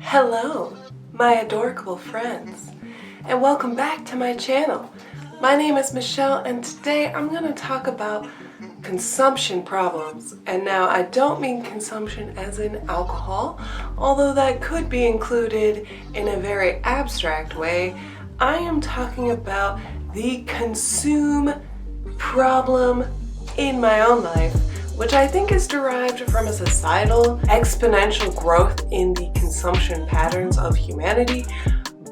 Hello, my adorable friends, and welcome back to my channel. My name is Michelle, and today I'm going to talk about consumption problems. And now I don't mean consumption as in alcohol, although that could be included in a very abstract way. I am talking about the consume problem in my own life, which I think is derived from a societal exponential growth in the consumption patterns of humanity,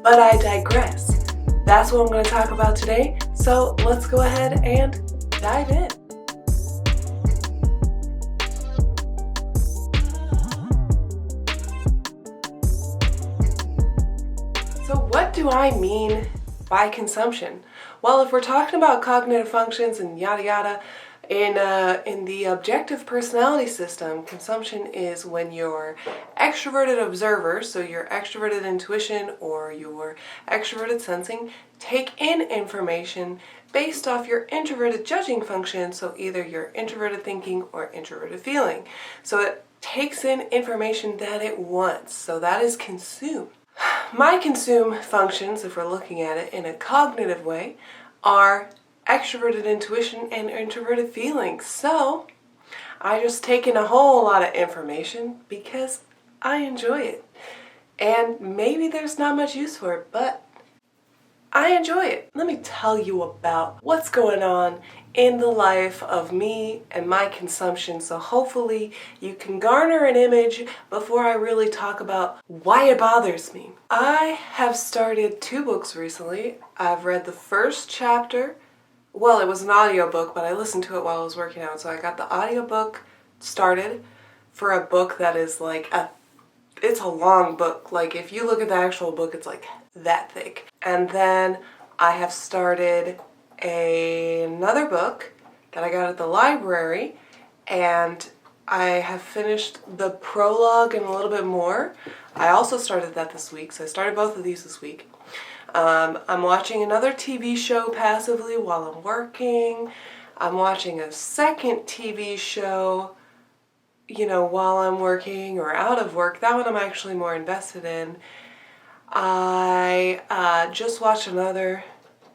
but I digress. That's what I'm going to talk about today, so let's go ahead and dive in. So what do I mean by consumption? Well, if we're talking about cognitive functions and yada yada, in the objective personality system, consumption is when your extroverted observers, so your extroverted intuition or your extroverted sensing, take in information based off your introverted judging function, so either your introverted thinking or introverted feeling. So it takes in information that it wants, so that is consume. My consume functions, if we're looking at it in a cognitive way, are extroverted intuition and introverted feelings. So I just take in a whole lot of information because I enjoy it. And maybe there's not much use for it, but I enjoy it. Let me tell you about what's going on in the life of me and my consumption, so hopefully you can garner an image before I really talk about why it bothers me. I have started 2 books recently. I've read the first chapter. Well, it was an audiobook, but I listened to it while I was working out, so I got the audiobook started for a book that is it's a long book. Like, if you look at the actual book, it's like that thick. And then I have started another book that I got at the library, and I have finished the prologue and a little bit more. I also started that this week, so I started both of these this week. I'm watching another TV show passively while I'm working. I'm watching a second TV show, while I'm working or out of work. That one I'm actually more invested in. I just watched another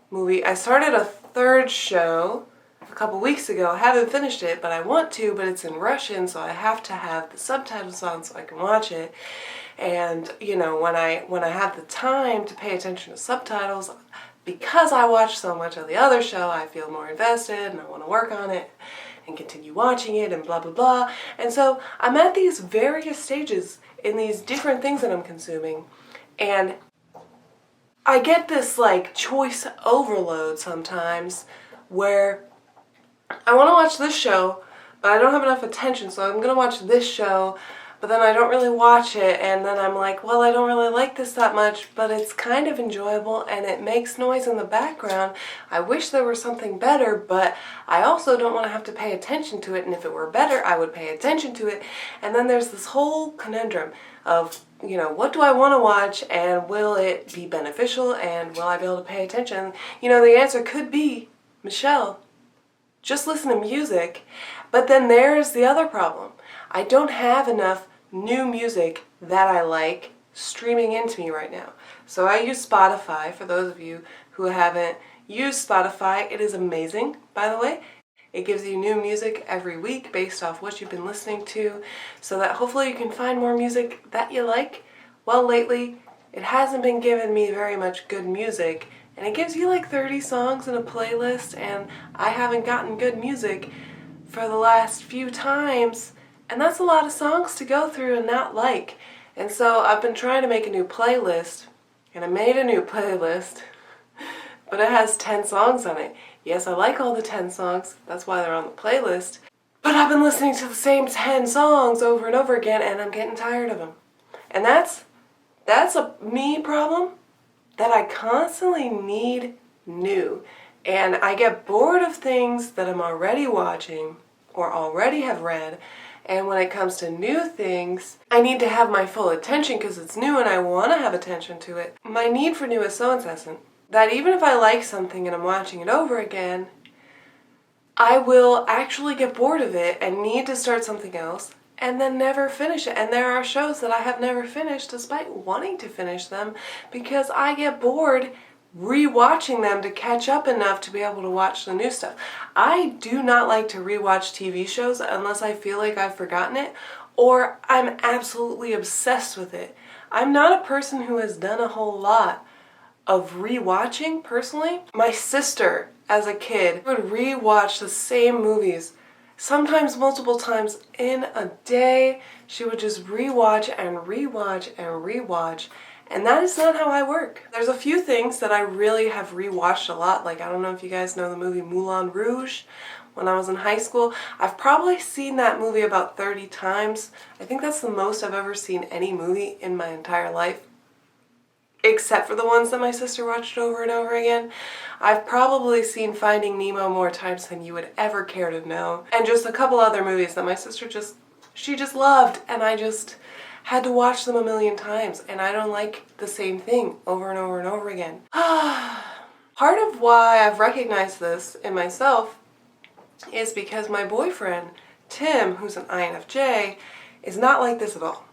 movie. I started a 3rd show a couple weeks ago. I haven't finished it, but I want to, but it's in Russian, so I have to have the subtitles on so I can watch it. And, when I have the time to pay attention to subtitles, because I watch so much of the other show, I feel more invested and I want to work on it and continue watching it and blah, blah, blah. And so I'm at these various stages in these different things that I'm consuming. And I get this choice overload sometimes where I want to watch this show, but I don't have enough attention, so I'm going to watch this show, but then I don't really watch it, and then I'm like, well, I don't really like this that much, but it's kind of enjoyable and it makes noise in the background. I wish there was something better, but I also don't want to have to pay attention to it, and if it were better, I would pay attention to it. And then there's this whole conundrum of, what do I want to watch, and will it be beneficial, and will I be able to pay attention? The answer could be, Michelle, just listen to music. But then there's the other problem. I don't have enough new music that I like streaming into me right now. So I use Spotify. For those of you who haven't used Spotify, it is amazing, by the way. It gives you new music every week based off what you've been listening to, so that hopefully you can find more music that you like. Well, lately, it hasn't been giving me very much good music, and it gives you 30 songs in a playlist, and I haven't gotten good music for the last few times, and that's a lot of songs to go through and not like. And so I've been trying to make a new playlist, and I made a new playlist, but it has 10 songs on it. Yes, I like all the 10 songs, that's why they're on the playlist, but I've been listening to the same 10 songs over and over again, and I'm getting tired of them. And that's a me problem, that I constantly need new. And I get bored of things that I'm already watching or already have read, and when it comes to new things, I need to have my full attention because it's new and I want to have attention to it. My need for new is so incessant that even if I like something and I'm watching it over again, I will actually get bored of it and need to start something else, and then never finish it. And there are shows that I have never finished despite wanting to finish them because I get bored rewatching them to catch up enough to be able to watch the new stuff. I do not like to rewatch TV shows unless I feel like I've forgotten it or I'm absolutely obsessed with it. I'm not a person who has done a whole lot of rewatching personally. My sister, as a kid, would rewatch the same movies, sometimes multiple times in a day. She would just rewatch and rewatch and rewatch. And that is not how I work. There's a few things that I really have rewatched a lot. Like, I don't know if you guys know the movie Moulin Rouge. When I was in high school, I've probably seen that movie about 30 times. I think that's the most I've ever seen any movie in my entire life, except for the ones that my sister watched over and over again. I've probably seen Finding Nemo more times than you would ever care to know. And just a couple other movies that my sister she just loved, and I just had to watch them a million times, and I don't like the same thing over and over and over again. Part of why I've recognized this in myself is because my boyfriend, Tim, who's an INFJ, is not like this at all.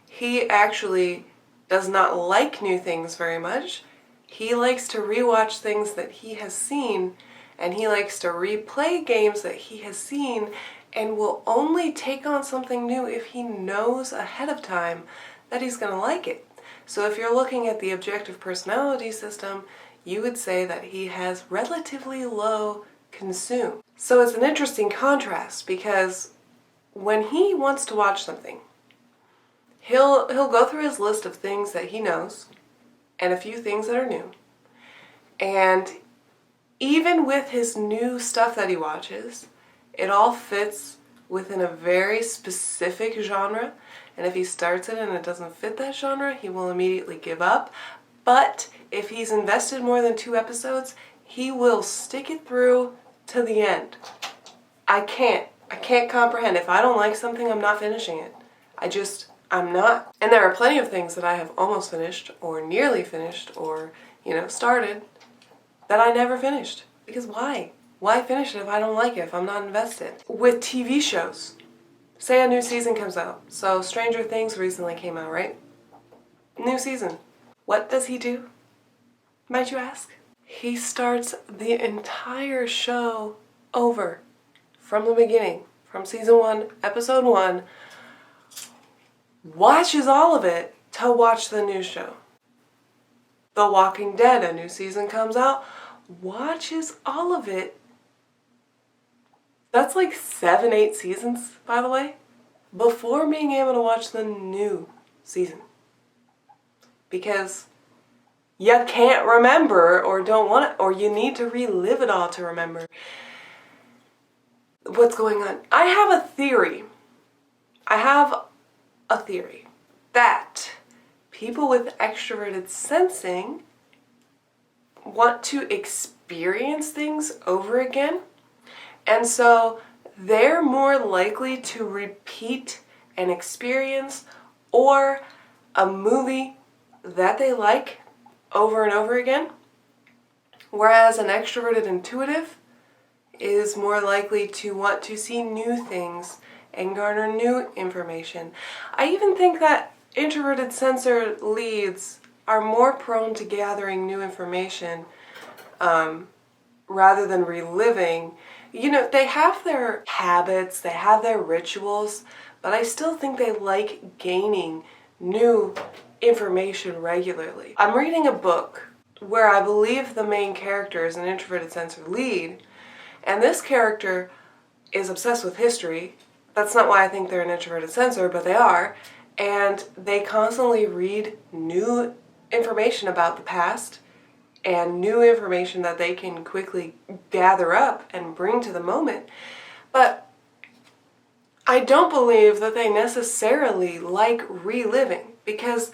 He actually does not like new things very much. He likes to rewatch things that he has seen, and he likes to replay games that he has seen, and will only take on something new if he knows ahead of time that he's going to like it. So if you're looking at the objective personality system, you would say that he has relatively low consume. So it's an interesting contrast because when he wants to watch something, he'll go through his list of things that he knows and a few things that are new. And even with his new stuff that he watches, it all fits within a very specific genre. And if he starts it and it doesn't fit that genre, he will immediately give up. But if he's invested more than 2 episodes, he will stick it through to the end. I can't comprehend. If I don't like something, I'm not finishing it. I'm not. And there are plenty of things that I have almost finished or nearly finished or, started that I never finished. Because why? Why finish it if I don't like it, if I'm not invested? With TV shows, say a new season comes out. So Stranger Things recently came out, right? New season. What does he do, might you ask? He starts the entire show over from the beginning, from season 1, episode 1, watches all of it to watch the new show. The Walking Dead, a new season comes out, watches all of it. That's like 7, 8 seasons, by the way, before being able to watch the new season. Because you can't remember or don't want it, or you need to relive it all to remember what's going on. I have a theory that people with extroverted sensing want to experience things over again. And so they're more likely to repeat an experience or a movie that they like over and over again. Whereas an extroverted intuitive is more likely to want to see new things and garner new information. I even think that introverted sensor leads are more prone to gathering new information rather than reliving. They have their habits, they have their rituals, but I still think they like gaining new information regularly. I'm reading a book where I believe the main character is an introverted sensor lead, and this character is obsessed with history. That's not why I think they're an introverted sensor, but they are, and they constantly read new information about the past and new information that they can quickly gather up and bring to the moment. But I don't believe that they necessarily like reliving, because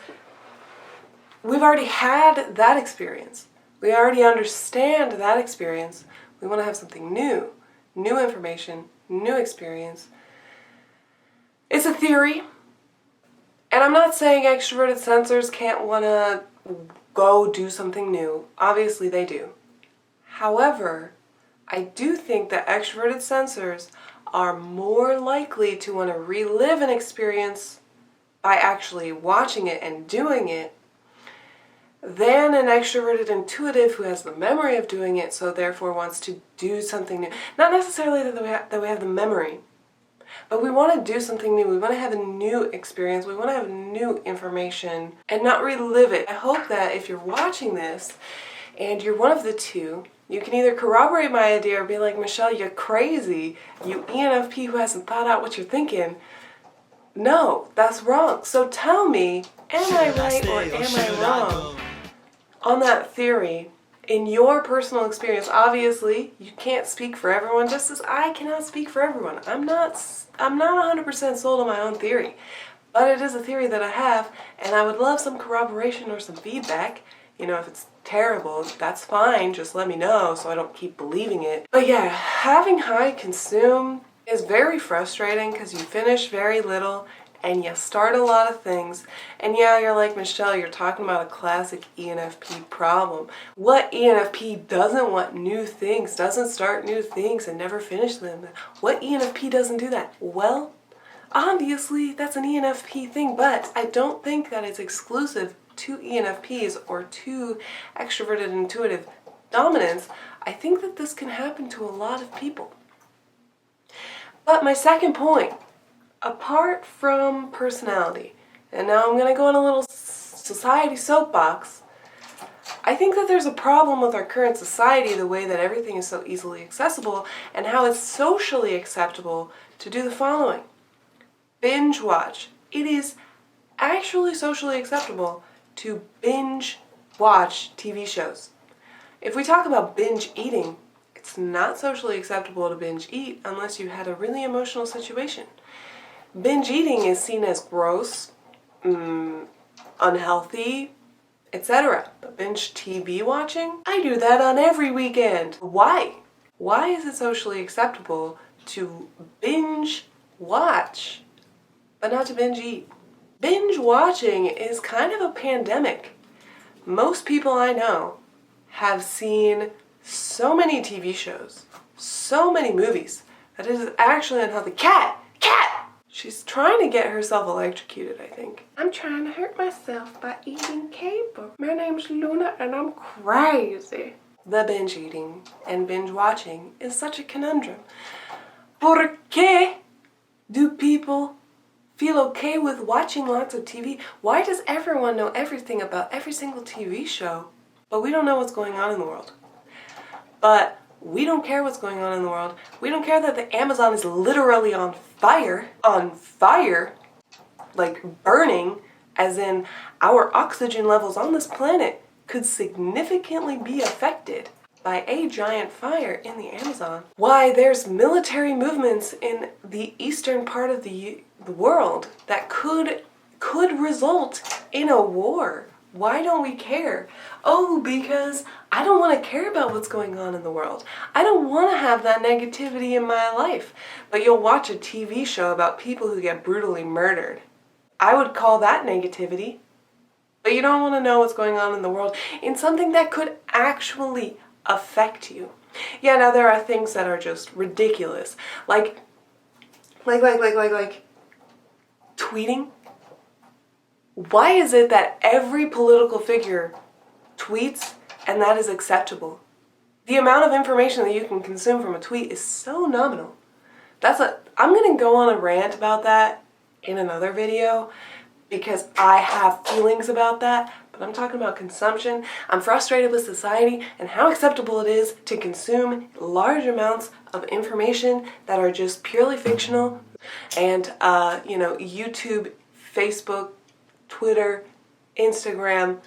we've already had that experience. We already understand that experience. We want to have something new, new information, new experience. It's a theory, and I'm not saying extroverted sensors can't want to go do something new. Obviously they do. However, I do think that extroverted sensors are more likely to want to relive an experience by actually watching it and doing it than an extroverted intuitive who has the memory of doing it, so therefore wants to do something new. Not necessarily that we have the memory, but we want to do something new. We want to have a new experience. We want to have new information and not relive it. I hope that if you're watching this and you're one of the two, you can either corroborate my idea or be like, Michelle, you're crazy. You ENFP who hasn't thought out what you're thinking. No, that's wrong. So tell me, am I right or am I wrong on that theory in your personal experience? Obviously, you can't speak for everyone, just as I cannot speak for everyone. I'm not 100% sold on my own theory, but it is a theory that I have, and I would love some corroboration or some feedback. You know, if it's terrible, that's fine, just let me know so I don't keep believing it. But yeah, having high consume is very frustrating because you finish very little and you start a lot of things. And yeah, you're like, Michelle, you're talking about a classic ENFP problem. What ENFP doesn't want new things, doesn't start new things and never finish them? What ENFP doesn't do that? Well, obviously that's an ENFP thing, but I don't think that it's exclusive to ENFPs or to extroverted intuitive dominance. I think that this can happen to a lot of people. But my second point, apart from personality, and now I'm going to go on a little society soapbox, I think that there's a problem with our current society, the way that everything is so easily accessible, and how it's socially acceptable to do the following. Binge watch. It is actually socially acceptable to binge watch TV shows. If we talk about binge eating, it's not socially acceptable to binge eat unless you had a really emotional situation. Binge eating is seen as gross, unhealthy, etc. But binge TV watching? I do that on every weekend. Why? Why is it socially acceptable to binge watch, but not to binge eat? Binge watching is kind of a pandemic. Most people I know have seen so many TV shows, so many movies, that it is actually unhealthy. Cat! She's trying to get herself electrocuted, I think. I'm trying to hurt myself by eating cable. My name's Luna and I'm crazy. The binge eating and binge watching is such a conundrum. ¿Por qué do people feel okay with watching lots of TV? Why does everyone know everything about every single TV show, but we don't know what's going on in the world? But we don't care what's going on in the world. We don't care that the Amazon is literally on fire, like burning, as in our oxygen levels on this planet could significantly be affected by a giant fire in the Amazon. Why there's military movements in the eastern part of the world that could result in a war. Why don't we care? Oh, because I don't want to care about what's going on in the world. I don't want to have that negativity in my life. But you'll watch a TV show about people who get brutally murdered. I would call that negativity. But you don't want to know what's going on in the world in something that could actually affect you. Yeah, now there are things that are just ridiculous. Like tweeting. Why is it that every political figure tweets and that is acceptable? The amount of information that you can consume from a tweet is so nominal. I'm going to go on a rant about that in another video because I have feelings about that, but I'm talking about consumption. I'm frustrated with society and how acceptable it is to consume large amounts of information that are just purely fictional. And, YouTube, Facebook, Twitter, Instagram,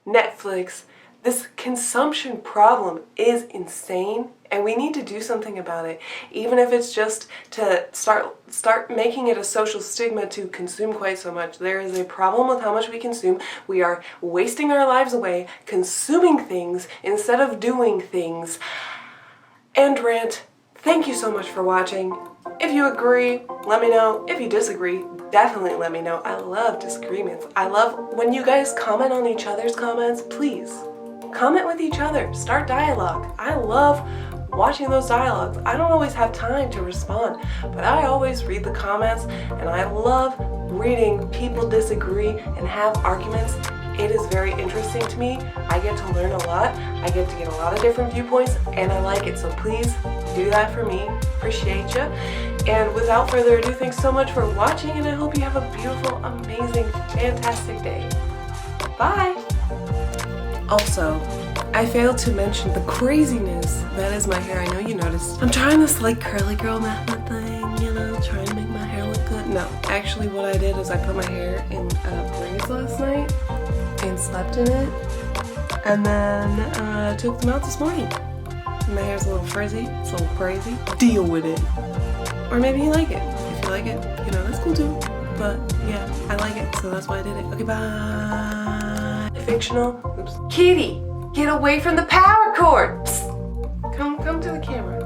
Netflix. This consumption problem is insane and we need to do something about it, even if it's just to start making it a social stigma to consume quite so much. There is a problem with how much we consume. We are wasting our lives away consuming things instead of doing things. End rant. Thank you so much for watching. If you agree, let me know. If you disagree, definitely let me know. I love disagreements. I love when you guys comment on each other's comments. Please, comment with each other. Start dialogue. I love watching those dialogues. I don't always have time to respond, but I always read the comments, and I love reading people disagree and have arguments. It is very interesting to me. I get to learn a lot. I get to get a lot of different viewpoints, and I like it. So please do that for me. Appreciate you. And without further ado, thanks so much for watching, and I hope you have a beautiful, amazing, fantastic day. Bye! Also, I failed to mention the craziness that is my hair. I know you noticed. I'm trying this like curly girl method thing, you know, trying to make my hair look good. No, actually what I did is I put my hair in a braids last night and slept in it, and then took them out this morning. My hair's a little frizzy, it's a little crazy. Deal with it. Or maybe you like it. If you like it, you know, that's cool too. But yeah, I like it, so that's why I did it. Okay, bye. Fictional. Oops. Kitty, get away from the power cord. Psst. Come to the camera.